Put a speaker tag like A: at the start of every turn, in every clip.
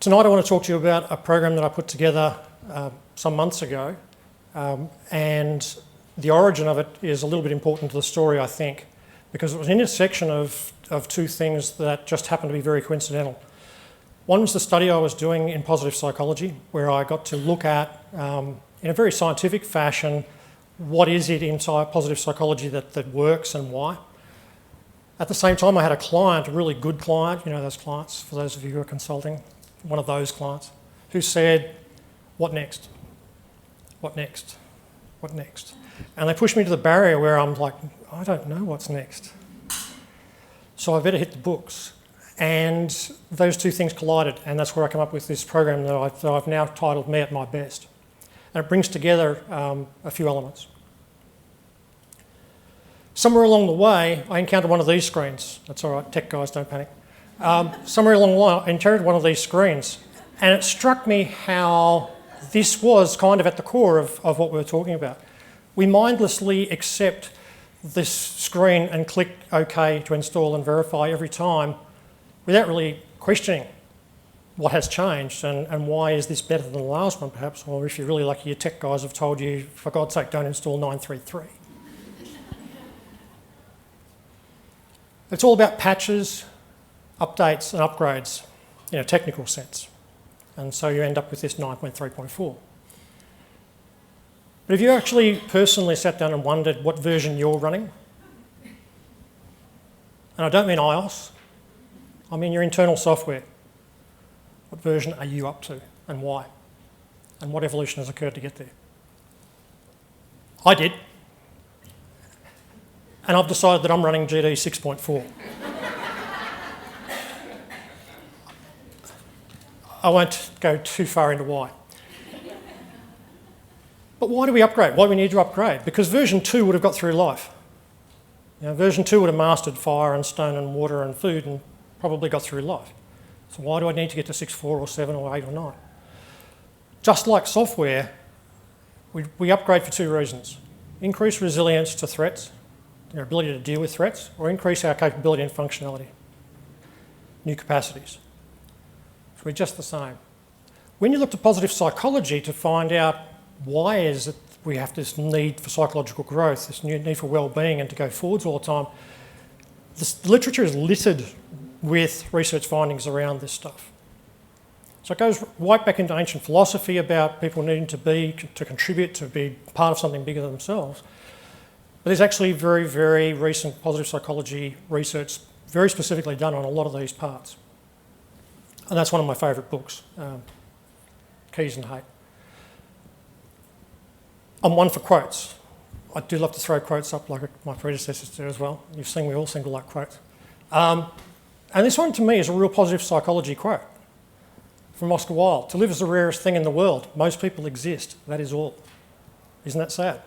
A: Tonight I want to talk to you about a program that I put together some months ago, and the origin of it is a little bit important to the story, I think, because it was an intersection of two things that just happened to be very coincidental. One was the study I was doing in positive psychology, where I got to look at, in a very scientific fashion, what is it inside positive psychology that works and why. At the same time, I had a client, a really good client, you know those clients, for those of you who are consulting, one of those clients, who said, what next? What next? What next? And they pushed me to the barrier where I'm like, I don't know what's next. So I better hit the books. And those two things collided, and that's where I come up with this program that I've now titled Me at My Best. And it brings together a few elements. Somewhere along the way, I encountered one of these screens. That's all right, tech guys, don't panic. Somewhere along the line, I encountered one of these screens, and it struck me how this was kind of at the core of what we were talking about. We mindlessly accept this screen and click OK to install and verify every time without really questioning what has changed and why is this better than the last one perhaps, or if you're really lucky your tech guys have told you, for God's sake, don't install 933. It's all about patches, updates and upgrades in a technical sense. And so you end up with this 9.3.4. But if you actually personally sat down and wondered what version you're running, and I don't mean iOS, I mean your internal software, what version are you up to and why? And what evolution has occurred to get there? I did. And I've decided that I'm running GD 6.4. I won't go too far into why. But why do we upgrade? Why do we need to upgrade? Because version 2 would have got through life. You know, version 2 would have mastered fire and stone and water and food and probably got through life. So why do I need to get to 6.4 or 7 or 8 or 9? Just like software, we upgrade for two reasons. Increase resilience to threats, our ability to deal with threats, or increase our capability and functionality, new capacities. So we're just the same. When you look to positive psychology to find out why is it we have this need for psychological growth, this need for well-being and to go forwards all the time, the literature is littered with research findings around this stuff. So it goes right back into ancient philosophy about people needing to contribute, to be part of something bigger than themselves. But there's actually very, very recent positive psychology research very specifically done on a lot of these parts. And that's one of my favourite books, Keys and Hate. I'm one for quotes. I do love to throw quotes up like my predecessors do as well. You've seen we all seem to like quotes. And this one to me is a real positive psychology quote from Oscar Wilde. To live is the rarest thing in the world. Most people exist. That is all. Isn't that sad?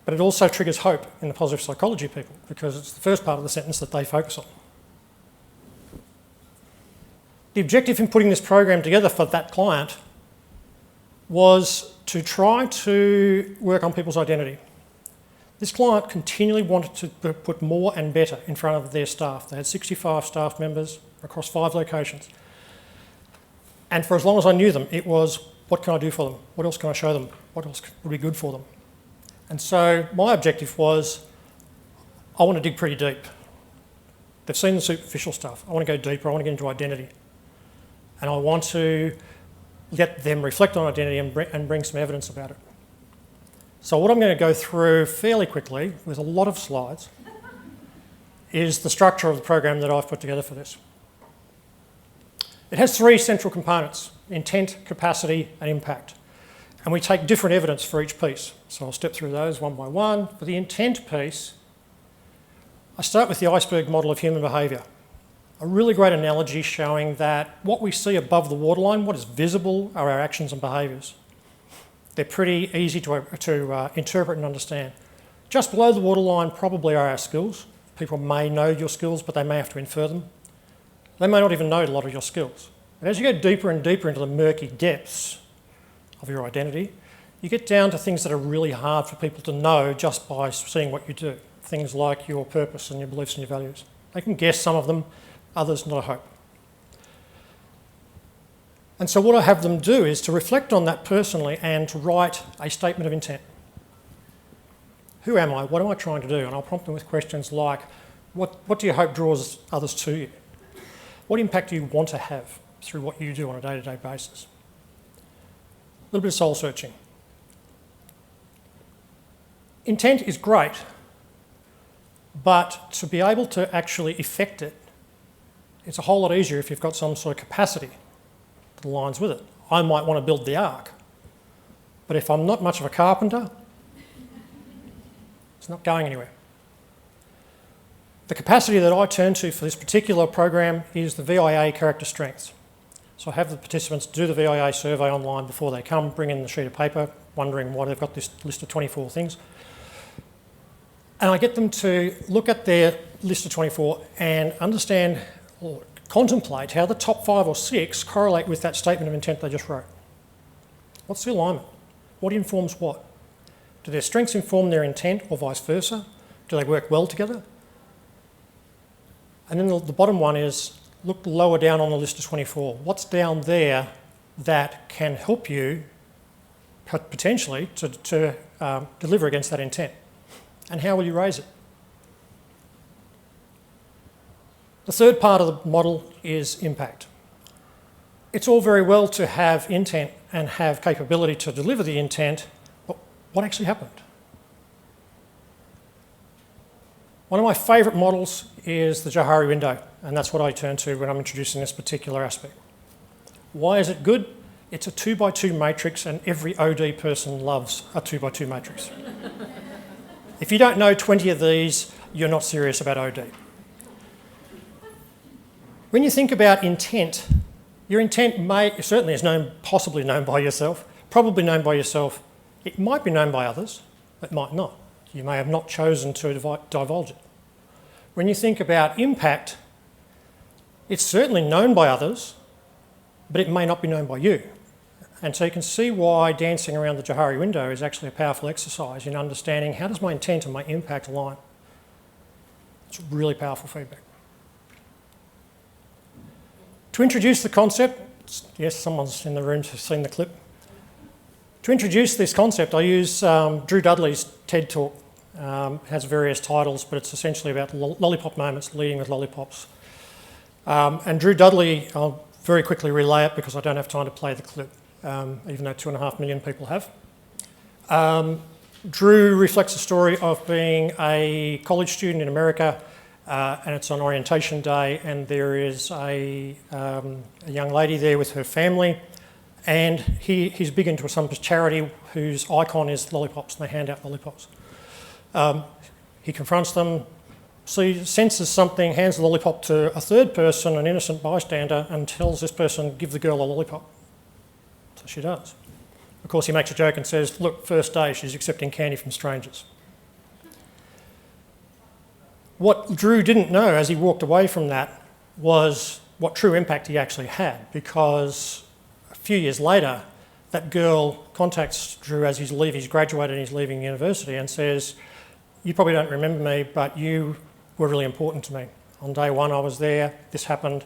A: But it also triggers hope in the positive psychology people because it's the first part of the sentence that they focus on. The objective in putting this program together for that client was to try to work on people's identity. This client continually wanted to put more and better in front of their staff. They had 65 staff members across 5 locations. And for as long as I knew them, it was, what can I do for them? What else can I show them? What else would be good for them? And so my objective was, I want to dig pretty deep. They've seen the superficial stuff. I want to go deeper. I want to get into identity. And I want to let them reflect on identity and bring some evidence about it. So what I'm going to go through fairly quickly, with a lot of slides, is the structure of the program that I've put together for this. It has 3 central components: intent, capacity, and impact. And we take different evidence for each piece. So I'll step through those one by one. For the intent piece, I start with the Iceberg Model of human behaviour. A really great analogy showing that what we see above the waterline, what is visible, are our actions and behaviours. They're pretty easy to interpret and understand. Just below the waterline probably are our skills. People may know your skills, but they may have to infer them. They may not even know a lot of your skills. But as you go deeper and deeper into the murky depths of your identity, you get down to things that are really hard for people to know just by seeing what you do. Things like your purpose and your beliefs and your values. They can guess some of them, others not a hope. And so what I have them do is to reflect on that personally and to write a statement of intent. Who am I? What am I trying to do? And I'll prompt them with questions like, what do you hope draws others to you? What impact do you want to have through what you do on a day-to-day basis? A little bit of soul searching. Intent is great, but to be able to actually effect it, it's a whole lot easier if you've got some sort of capacity that aligns with it. I might want to build the ark, but if I'm not much of a carpenter, it's not going anywhere. The capacity that I turn to for this particular program is the VIA character strengths. So I have the participants do the VIA survey online before they come, bring in the sheet of paper, wondering why they've got this list of 24 things. And I get them to look at their list of 24 and understand or contemplate how the top 5 or 6 correlate with that statement of intent they just wrote. What's the alignment? What informs what? Do their strengths inform their intent or vice versa? Do they work well together? And then the bottom one is look lower down on the list of 24. What's down there that can help you potentially to deliver against that intent? And how will you raise it? The third part of the model is impact. It's all very well to have intent and have capability to deliver the intent, but what actually happened? One of my favourite models is the Johari Window, and that's what I turn to when I'm introducing this particular aspect. Why is it good? It's a 2x2 matrix, and every OD person loves a 2x2 matrix. If you don't know 20 of these, you're not serious about OD. When you think about intent, your intent certainly is possibly known by yourself, probably known by yourself. It might be known by others, it might not. You may have not chosen to divulge it. When you think about impact, it's certainly known by others, but it may not be known by you. And so you can see why dancing around the Johari window is actually a powerful exercise in understanding how does my intent and my impact align. It's really powerful feedback. To introduce the concept, yes, someone's in the room who's seen the clip. To introduce this concept, I use Drew Dudley's TED Talk. It has various titles, but it's essentially about Lollipop Moments, leading with lollipops. And Drew Dudley, I'll very quickly relay it because I don't have time to play the clip, even though 2.5 million people have. Drew reflects a story of being a college student in America, and it's on orientation day, and there is a young lady there with her family, and he's big into some charity whose icon is lollipops, and they hand out lollipops. He confronts them, senses something, hands the lollipop to a third person, an innocent bystander, and tells this person, give the girl a lollipop. So she does. Of course, he makes a joke and says, look, first day, she's accepting candy from strangers. What Drew didn't know as he walked away from that was what true impact he actually had, because a few years later, that girl contacts Drew as he's graduated and he's leaving university and says, you probably don't remember me, but you were really important to me. On day one, I was there, this happened.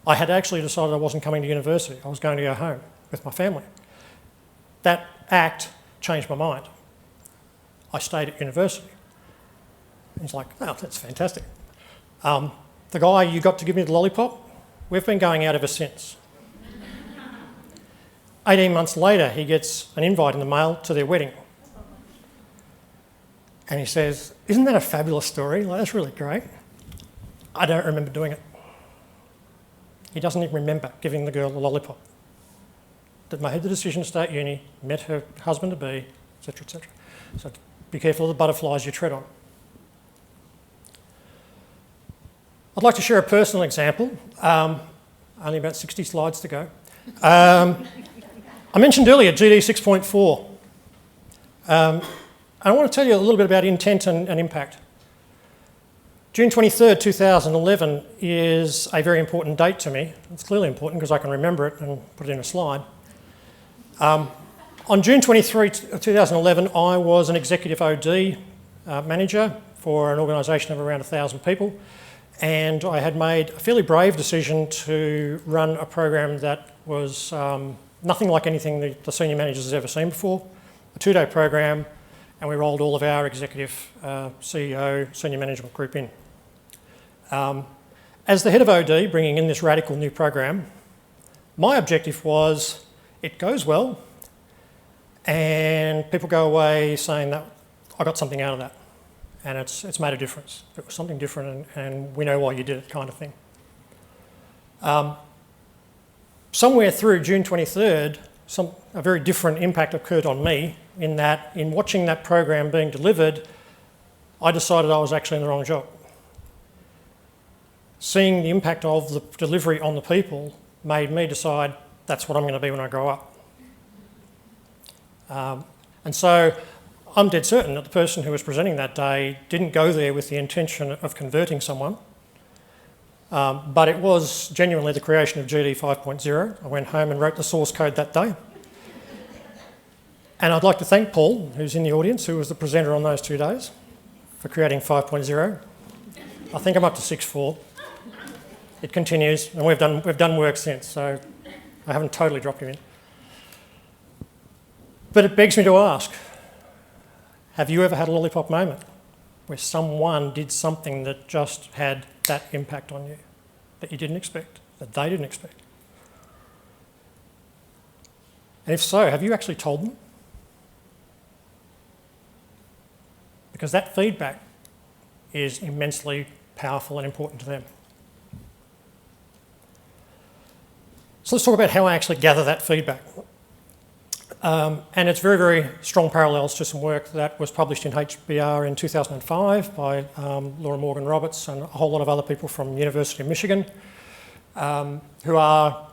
A: I had actually decided I wasn't coming to university. I was going to go home with my family. That act changed my mind. I stayed at university. He's like, oh, that's fantastic. The guy you got to give me the lollipop, we've been going out ever since. 18 months later, he gets an invite in the mail to their wedding. And he says, isn't that a fabulous story? Like, that's really great. I don't remember doing it. He doesn't even remember giving the girl a lollipop. That made the decision to stay at uni, met her husband-to-be, etc., etc. So be careful of the butterflies you tread on. I'd like to share a personal example. Only about 60 slides to go. I mentioned earlier GD 6.4. I want to tell you a little bit about intent and impact. June 23rd, 2011 is a very important date to me. It's clearly important because I can remember it and put it in a slide. On June 23, 2011, I was an executive OD manager for an organisation of around 1,000 people, and I had made a fairly brave decision to run a program that was nothing like anything the senior managers has ever seen before. A 2-day program, and we rolled all of our executive, CEO, senior management group in. As the head of OD, bringing in this radical new program, my objective was it goes well and people go away saying that I got something out of that and it's made a difference. It was something different and we know why you did it, kind of thing. Somewhere through June 23rd, a very different impact occurred on me in that in watching that program being delivered, I decided I was actually in the wrong job. Seeing the impact of the delivery on the people made me decide that's what I'm going to be when I grow up. And so I'm dead certain that the person who was presenting that day didn't go there with the intention of converting someone, but it was genuinely the creation of GD 5.0. I went home and wrote the source code that day. And I'd like to thank Paul, who's in the audience, who was the presenter on those 2 days, for creating 5.0. I think I'm up to 6.4. It continues, and we've done work since, so I haven't totally dropped him in. But it begs me to ask, have you ever had a lollipop moment where someone did something that just had that impact on you, that you didn't expect, that they didn't expect? And if so, have you actually told them? Because that feedback is immensely powerful and important to them. So let's talk about how I actually gather that feedback. And it's very, very strong parallels to some work that was published in HBR in 2005 by Laura Morgan Roberts and a whole lot of other people from University of Michigan, who are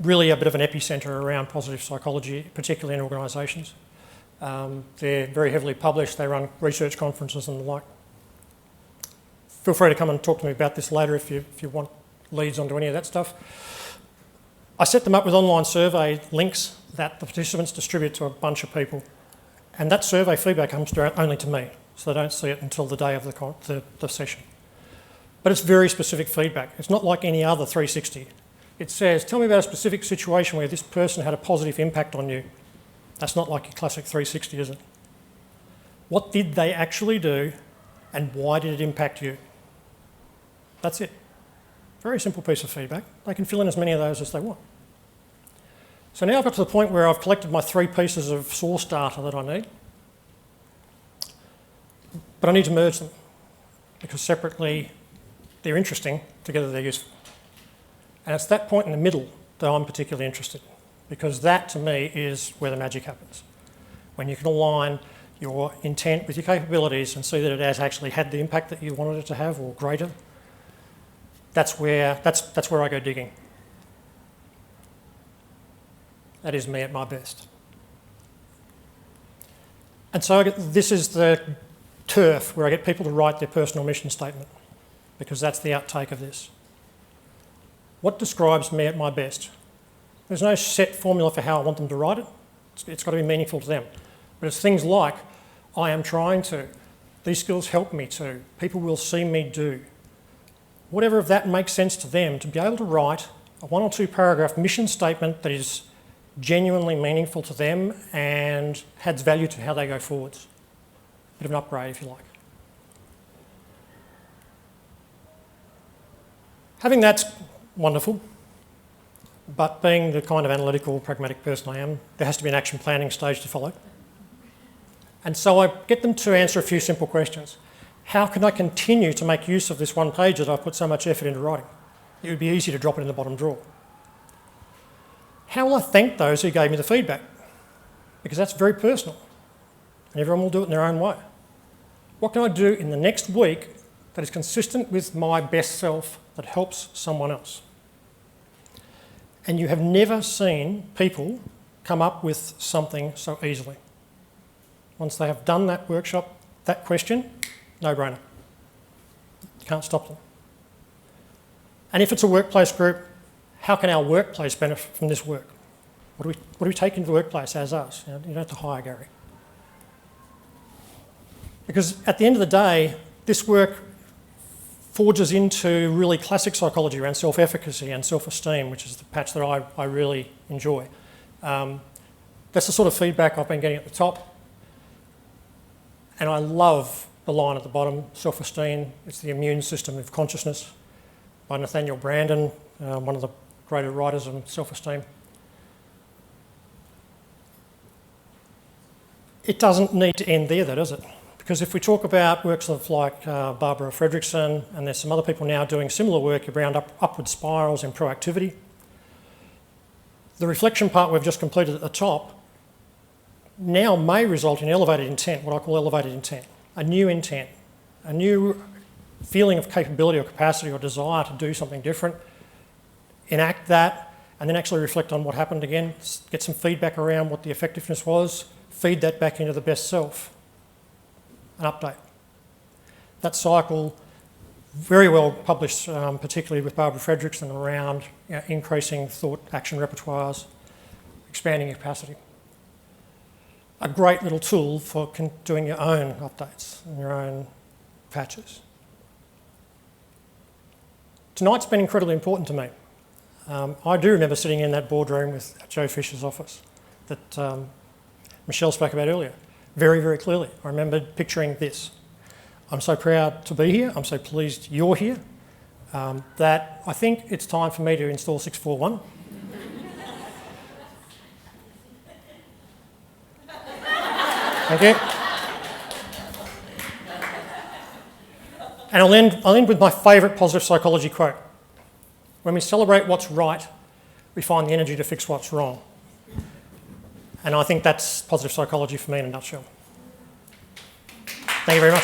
A: really a bit of an epicenter around positive psychology, particularly in organisations. They're very heavily published, they run research conferences and the like. Feel free to come and talk to me about this later if you want leads onto any of that stuff. I set them up with online survey links that the participants distribute to a bunch of people. And that survey feedback comes only to me, so they don't see it until the day of the session. But it's very specific feedback. It's not like any other 360. It says, tell me about a specific situation where this person had a positive impact on you. That's not like your classic 360, is it? What did they actually do and why did it impact you? That's it. Very simple piece of feedback. They can fill in as many of those as they want. So now I've got to the point where I've collected my 3 pieces of source data that I need. But I need to merge them because separately they're interesting, together they're useful. And it's that point in the middle that I'm particularly interested in, because that to me is where the magic happens. When you can align your intent with your capabilities and see that it has actually had the impact that you wanted it to have or greater, that's where I go digging. That is me at my best. And so this is the turf where I get people to write their personal mission statement, because that's the outtake of this. What describes me at my best? There's no set formula for how I want them to write it. It's got to be meaningful to them. But it's things like, I am trying to, these skills help me to, people will see me do. Whatever of that makes sense to them, to be able to write a 1 or 2 paragraph mission statement that is genuinely meaningful to them and adds value to how they go forwards. Bit of an upgrade, if you like. Having that's wonderful, but being the kind of analytical, pragmatic person I am, there has to be an action planning stage to follow. And so I get them to answer a few simple questions. How can I continue to make use of this one page that I've put so much effort into writing? It would be easy to drop it in the bottom drawer. How will I thank those who gave me the feedback? Because that's very personal, and everyone will do it in their own way. What can I do in the next week that is consistent with my best self that helps someone else? And you have never seen people come up with something so easily. Once they have done that workshop, that question, no-brainer. You can't stop them. And if it's a workplace group, how can our workplace benefit from this work? What do we take into the workplace as us? You don't have to hire Garry. Because at the end of the day, this work forges into really classic psychology around self-efficacy and self-esteem, which is the patch that I really enjoy. That's the sort of feedback I've been getting at the top. And I love the line at the bottom, self-esteem, it's the immune system of consciousness, by Nathaniel Branden, one of the greater writers on self-esteem. It doesn't need to end there, though, does it? Because if we talk about works of like Barbara Fredrickson, and there's some other people now doing similar work around upward spirals and proactivity, the reflection part we've just completed at the top now may result in elevated intent, what I call elevated intent, a new feeling of capability or capacity or desire to do something different, enact that, and then actually reflect on what happened again, get some feedback around what the effectiveness was, feed that back into the best self, an update. That cycle, very well published, particularly with Barbara Fredrickson, around increasing thought action repertoires, expanding your capacity. A great little tool for doing your own updates and your own patches. Tonight's been incredibly important to me. I do remember sitting in that boardroom with Joe Fisher's office that Michelle spoke about earlier, very, very clearly. I remember picturing this. I'm so proud to be here. I'm so pleased you're here that I think it's time for me to install 641. Thank you. And I'll end with my favourite positive psychology quote. When we celebrate what's right, we find the energy to fix what's wrong. And I think that's positive psychology for me in a nutshell. Thank you very much.